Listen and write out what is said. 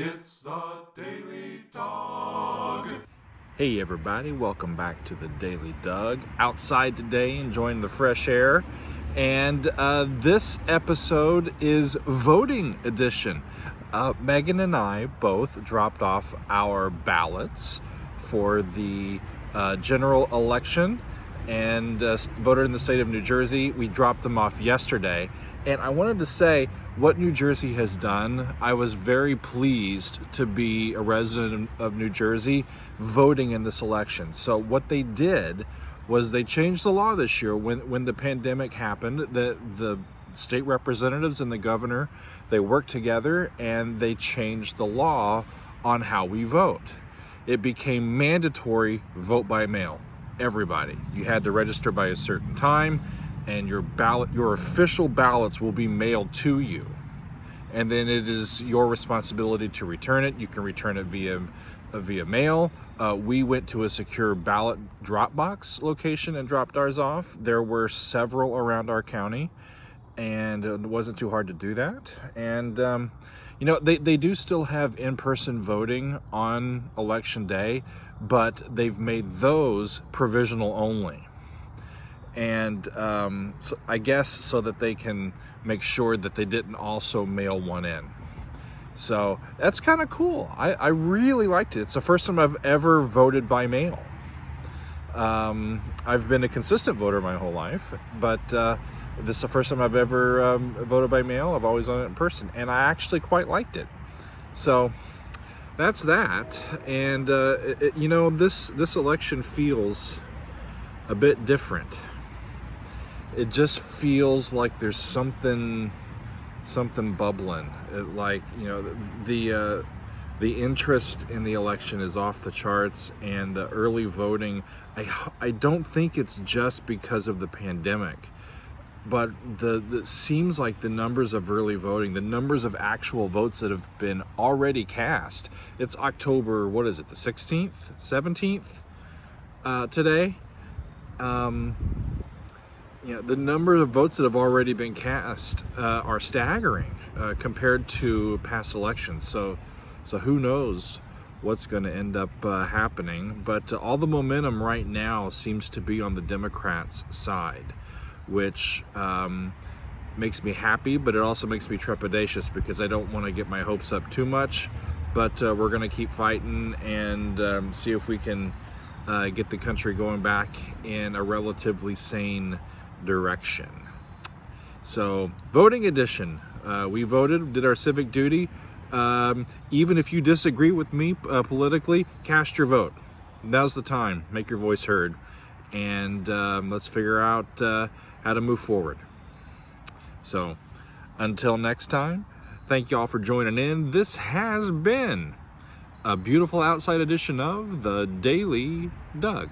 It's the Daily Dog. Hey everybody, welcome back to the Daily Doug. Outside today, enjoying the fresh air. And this episode is voting edition. Megan and I both dropped off our ballots for the general election and voted in the state of New Jersey. We dropped them off yesterday. And I wanted to say what New Jersey has done. I was very pleased to be a resident of New Jersey voting in this election. So what they did was they changed the law this year when the pandemic happened. The state representatives and the governor, they worked together and they changed the law on how we vote. It became mandatory vote by mail. Everybody. You had to register by a certain time, and your official ballots will be mailed to you. And then it is your responsibility to return it. You can return it via mail. We went to a secure ballot drop box location and dropped ours off. There were several around our county, and it wasn't too hard to do that. And they do still have in-person voting on election day, but they've made those provisional only. And so I guess so that they can make sure that they didn't also mail one in. So that's kind of cool. I really liked it. It's the first time I've ever voted by mail. I've been a consistent voter my whole life, but this is the first time I've ever voted by mail. I've always done it in person, and I actually quite liked it. So that's that. And this election feels a bit different. It just feels like there's something bubbling. The interest in the election is off the charts, and the early voting, I don't think it's just because of the pandemic, but it seems like the numbers of early voting, the numbers of actual votes that have been already cast. It's October, what is it, the 16th, 17th today? The number of votes that have already been cast are staggering compared to past elections. So who knows what's going to end up happening. But all the momentum right now seems to be on the Democrats' side, which makes me happy, but it also makes me trepidatious because I don't want to get my hopes up too much. But we're going to keep fighting and see if we can get the country going back in a relatively sane direction. So voting edition, we voted, did our civic duty. Even if you disagree with me politically, cast your vote. Now's the time. Make your voice heard, and let's figure out how to move forward. So until next time, thank you all for joining in. This has been a beautiful outside edition of the Daily Doug.